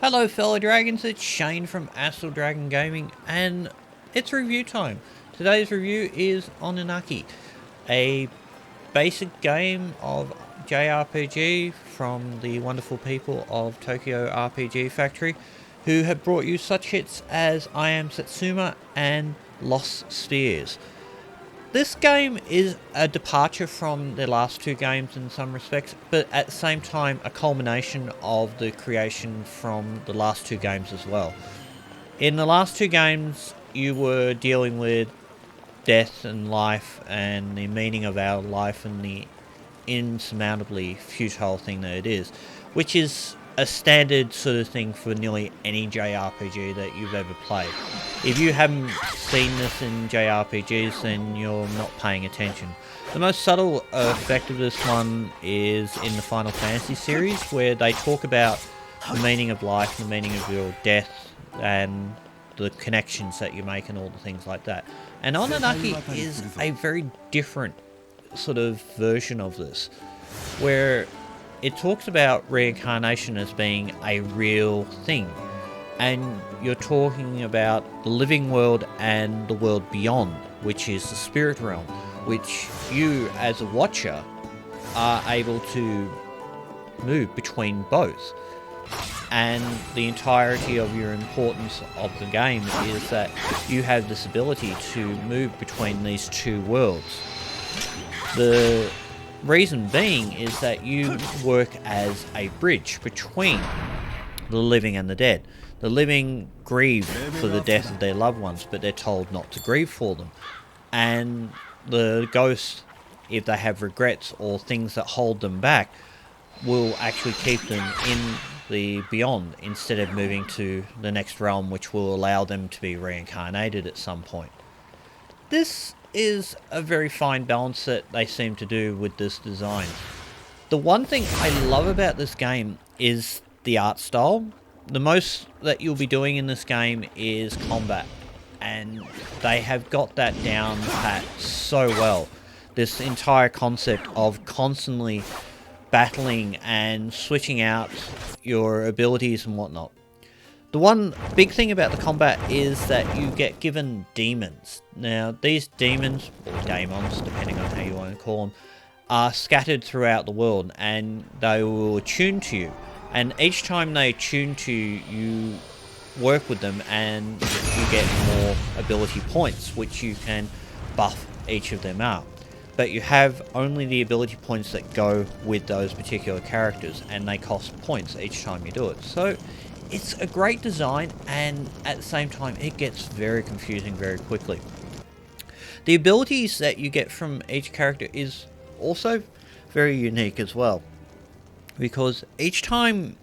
Hello fellow dragons, it's Shane from Astral Dragon Gaming and it's review time. Today's review is Oninaki, a basic game of JRPG from the wonderful people of Tokyo RPG Factory, who have brought you such hits as I Am Setsuma and Lost Spheres. This game is a departure from the last two games in some respects, but at the same time a culmination of the creation from the last two games as well. In the last two games you were dealing with death and life and the meaning of our life and the insurmountably futile thing that it is, which is a standard sort of thing for nearly any JRPG that you've ever played. If you haven't seen this in JRPGs, then you're not paying attention. The most subtle effect of this one is in the Final Fantasy series, where they talk about the meaning of life, the meaning of your death, and the connections that you make and all the things like that. And Oninaki is a very different sort of version of this, where it talks about reincarnation as being a real thing, and you're talking about the living world and the world beyond, which is the spirit realm, which you as a watcher are able to move between both. And the entirety of your importance of the game is that you have this ability to move between these two worlds. The reason being is that you work as a bridge between the living and the dead. The living grieve for the death of their loved ones, but they're told not to grieve for them. And the ghosts, if they have regrets or things that hold them back, will actually keep them in the beyond instead of moving to the next realm, which will allow them to be reincarnated at some point. This is a very fine balance that they seem to do with this design. The one thing I love about this game is the art style. The most that you'll be doing in this game is combat, and they have got that down pat so well. This entire concept of constantly battling and switching out your abilities and whatnot. The one big thing about the combat is that you get given demons. Now, these demons, or daemons, depending on how you want to call them, are scattered throughout the world, and they will attune to you. And each time they attune to you, you work with them and you get more ability points, which you can buff each of them out. But you have only the ability points that go with those particular characters, and they cost points each time you do it. So it's a great design, and at the same time it gets very confusing very quickly. The abilities that you get from each character is also very unique as well, because each time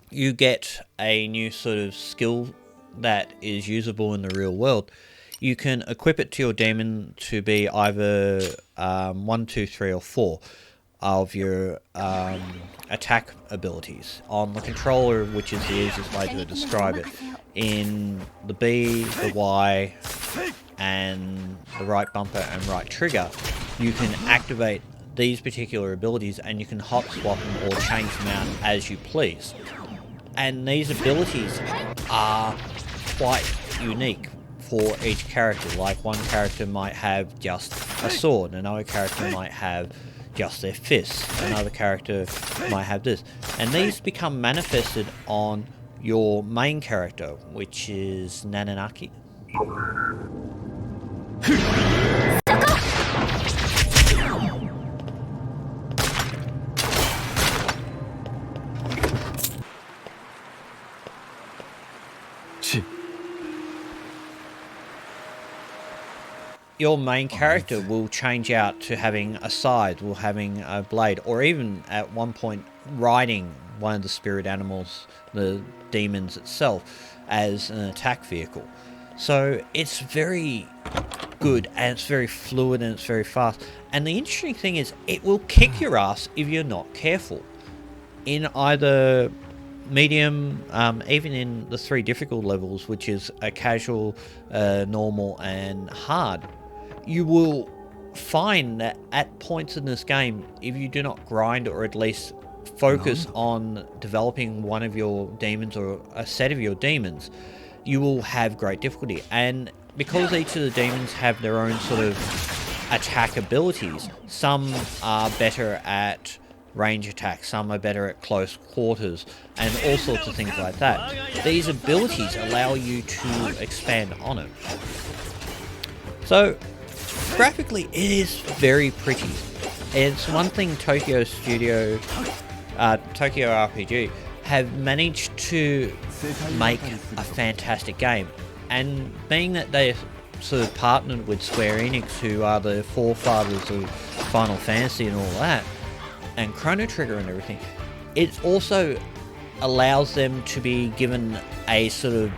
you get a new sort of skill that is usable in the real world, you can equip it to your demon to be either 1, 2, 3 or 4 of your attack abilities on the controller, which is the easiest way to describe it. In the B, the Y, and the right bumper and right trigger, you can activate these particular abilities, and you can hot swap them or change them out as you please. And these abilities are quite unique for each character. Like, one character might have just a sword, another character might have just their fists, another character might have this, and these become manifested on your main character, which is Oninaki. Your main character will change out to having a scythe, will having a blade, or even at one point riding one of the spirit animals, the demons itself, as an attack vehicle. So it's very good, and it's very fluid, and it's very fast. And the interesting thing is, it will kick your ass if you're not careful. In either medium, even in the 3 difficult levels, which is a casual, normal, and hard, you will find that at points in this game, if you do not grind or at least focus on developing one of your demons or a set of your demons, you will have great difficulty. And because each of the demons have their own sort of attack abilities, some are better at range attacks, some are better at close quarters, and all sorts of things like that. These abilities allow you to expand on it. So, graphically, it is very pretty. It's one thing Tokyo RPG have managed to make a fantastic game. And being that they sort of partnered with Square Enix, who are the forefathers of Final Fantasy and all that, and Chrono Trigger and everything, it also allows them to be given a sort of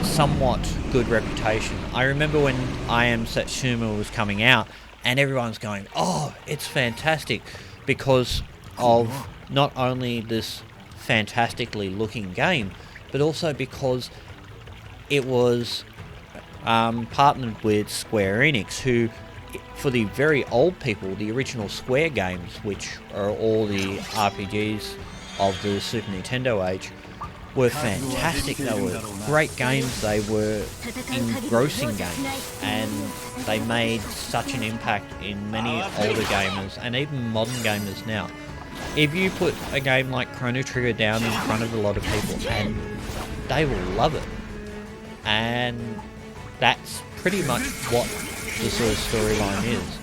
somewhat good reputation. I remember when I Am Setsuma was coming out, and everyone's going, oh, it's fantastic, because of not only this fantastically looking game, but also because it was partnered with Square Enix, who, for the very old people, the original Square games, which are all the RPGs of the Super Nintendo age, were fantastic. They were great games, they were engrossing games, and they made such an impact in many older gamers and even modern gamers now. If you put a game like Chrono Trigger down in front of a lot of people, and they will love it. And that's pretty much what the sort of storyline is.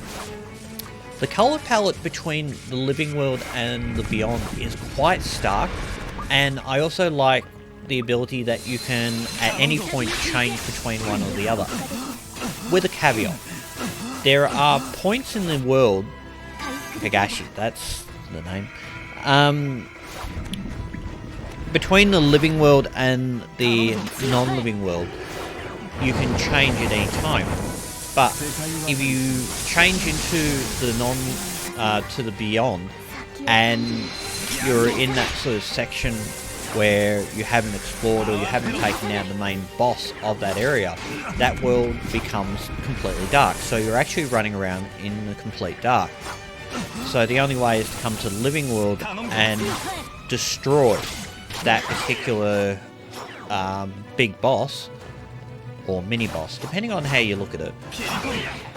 The colour palette between the living world and the beyond is quite stark, and I also like the ability that you can at any point change between one or the other. With a caveat. There are points in the world, Kagashi, that's the name, between the living world and the non-living world, you can change at any time. But if you change into the to the beyond, and you're in that sort of section where you haven't explored or you haven't taken out the main boss of that area, that world becomes completely dark. So you're actually running around in the complete dark. So the only way is to come to the living world and destroy that particular big boss, or mini boss, depending on how you look at it.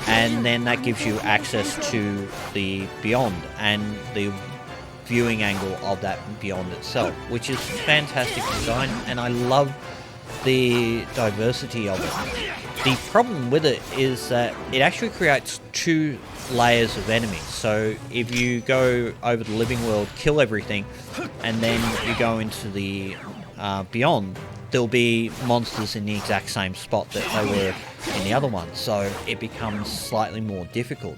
And then that gives you access to the beyond and the viewing angle of that beyond itself, which is fantastic design, and I love the diversity of it. The problem with it is that it actually creates two layers of enemies. So if you go over the living world, kill everything, and then you go into the beyond, there'll be monsters in the exact same spot that they were in the other one, so it becomes slightly more difficult.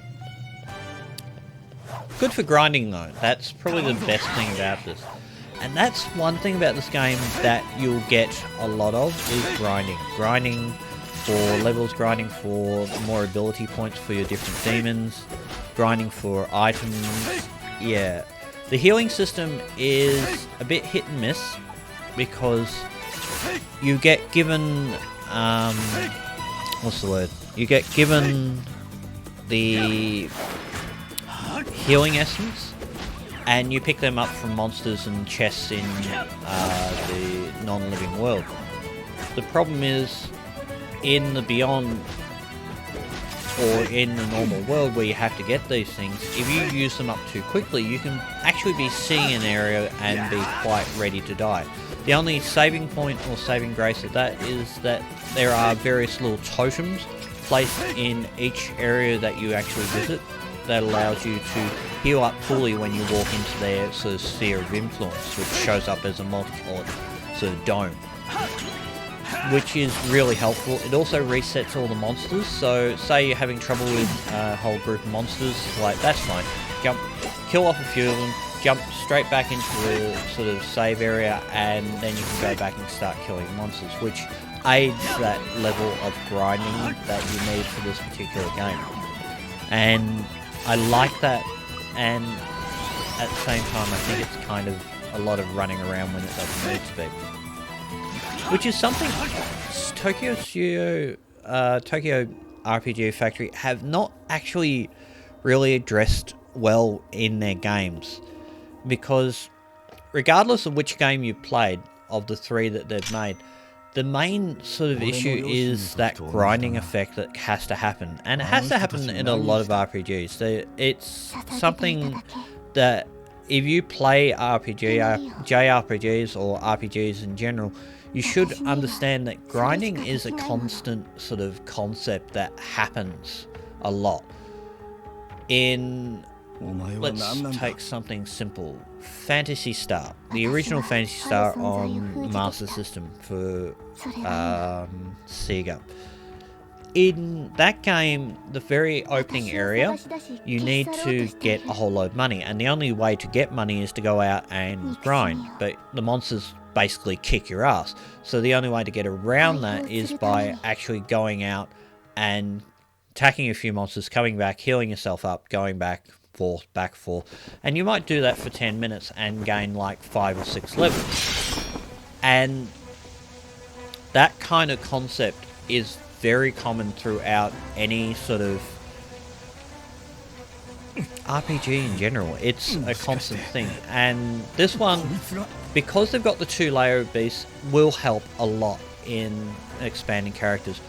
Good for grinding though, that's probably the best thing about this. And that's one thing about this game that you'll get a lot of, is grinding. Grinding for levels, grinding for more ability points for your different demons, grinding for items. Yeah, the healing system is a bit hit and miss, because you get given, what's the word? You get given the healing essence, and you pick them up from monsters and chests in the non-living world. The problem is, in the beyond, or in the normal world where you have to get these things, if you use them up too quickly, you can actually be seeing an area and be quite ready to die. The only saving point or saving grace of that is that there are various little totems placed in each area that you actually visit that allows you to heal up fully when you walk into their sort of sphere of influence, which shows up as a multicolored sort of dome, which is really helpful. It also resets all the monsters, so say you're having trouble with a whole group of monsters, like, that's fine, jump, kill off a few of them, jump straight back into the sort of save area, and then you can go back and start killing monsters, which aids that level of grinding that you need for this particular game. And I like that, and at the same time I think it's kind of a lot of running around when it doesn't need to be. Which is something Tokyo RPG Factory have not actually really addressed well in their games. Because regardless of which game you played, of the 3 that they've made, the main sort of issue is that grinding effect that has to happen. And it has to happen in a lot of RPGs. So it's something that if you play JRPGs or RPGs in general, you should understand that grinding is a constant sort of concept that happens a lot. Let's take something simple. Phantasy Star. The original Phantasy Star on Master System for Sega. In that game, the very opening area, you need to get a whole load of money. And the only way to get money is to go out and grind. But the monsters basically kick your ass. So the only way to get around that is by actually going out and attacking a few monsters, coming back, healing yourself up, going back, forth, and you might do that for 10 minutes and gain like 5 or 6 levels. And that kind of concept is very common throughout any sort of RPG in general. It's a constant thing, and this one, because they've got the 2-layer beast, will help a lot in expanding characters.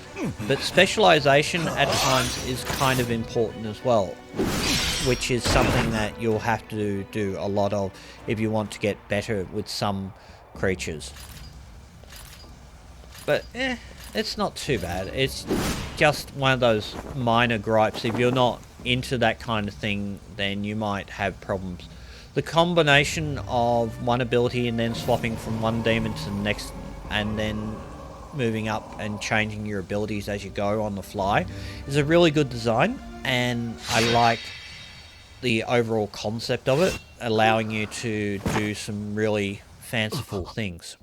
But specialization at times is kind of important as well, which is something that you'll have to do a lot of if you want to get better with some creatures. But it's not too bad. It's just one of those minor gripes. If you're not into that kind of thing, then you might have problems. The combination of one ability and then swapping from one demon to the next, and then moving up and changing your abilities as you go on the fly, is a really good design, and I like the overall concept of it, allowing you to do some really fanciful things.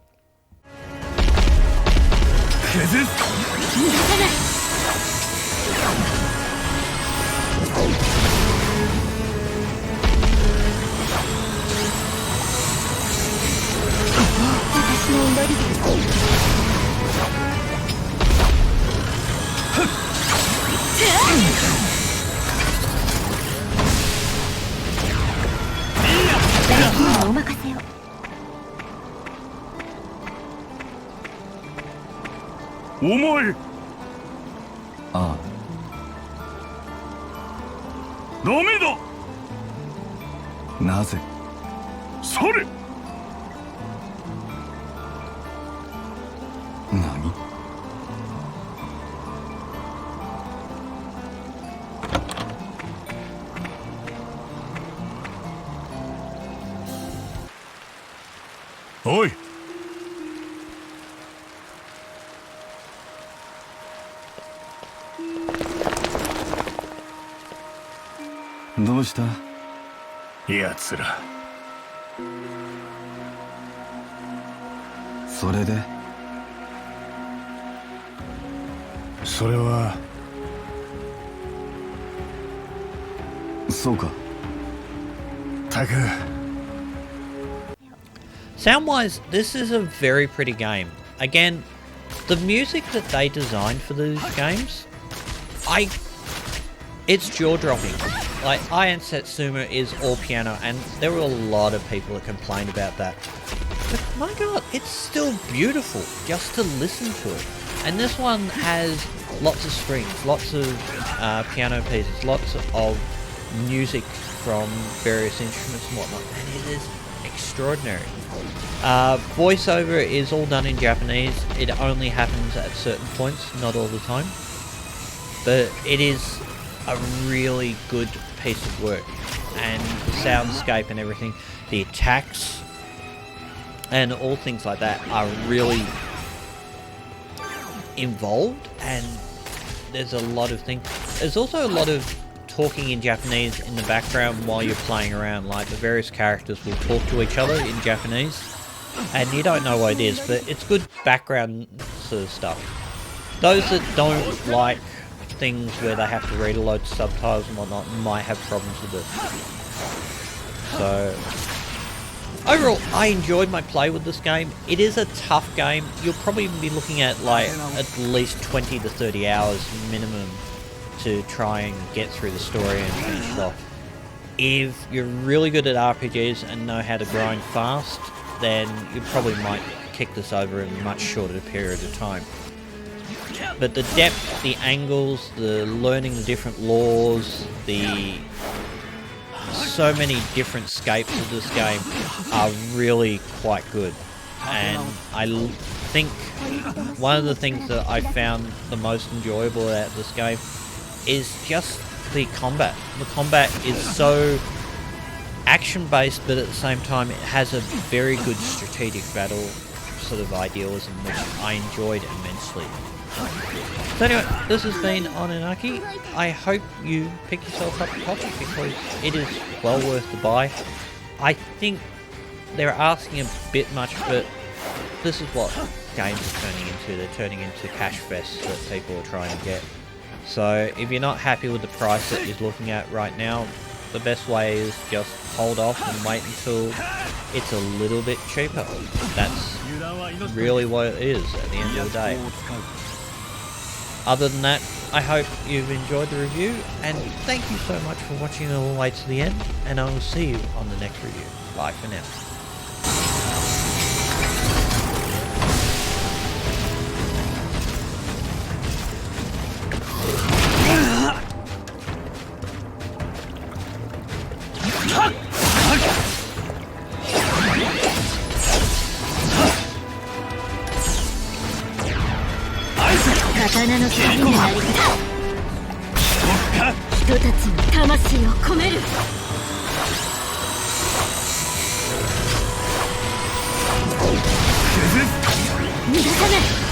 Oi! どうした？奴ら。それで？それは。そうか。たく。 Sound-wise, this is a very pretty game. Again, the music that they designed for these games, it's jaw-dropping. Like, Ian Satsuma is all piano, and there were a lot of people that complained about that. But my god, it's still beautiful just to listen to it. And this one has lots of strings, lots of piano pieces, lots of music from various instruments and whatnot, and it is extraordinary. Voiceover is all done in Japanese. It only happens at certain points, not all the time. But it is a really good piece of work. And the soundscape and everything, the attacks, and all things like that are really involved. And there's a lot of things. There's also a lot of talking in Japanese in the background while you're playing around. Like, the various characters will talk to each other in Japanese, and you don't know what it is, but it's good background sort of stuff. Those that don't like things where they have to read a load of subtitles and whatnot might have problems with it. So overall, I enjoyed my play with this game. It is a tough game. You'll probably be looking at like at least 20 to 30 hours minimum to try and get through the story and finish it off. If you're really good at RPGs and know how to grind fast, then you probably might kick this over in a much shorter period of time. But the depth, the angles, the learning the different laws, the so many different scapes of this game are really quite good. And I think one of the things that I found the most enjoyable about this game is just the combat. The combat is so action-based, but at the same time it has a very good strategic battle sort of idealism, which I enjoyed immensely. So anyway, this has been Oninaki. I hope you pick yourself up a copy because it is well worth the buy. I think they're asking a bit much, but this is what games are turning into. They're turning into cash fests that people are trying to get. So if you're not happy with the price that you're looking at right now, the best way is just hold off and wait until it's a little bit cheaper. That's really what it is at the end of the day. Other than that, I hope you've enjoyed the review, and thank you so much for watching all the way to the end, and I will see you on the next review. Bye for now. 刀の剣になり方人たちに魂を込める逃がさない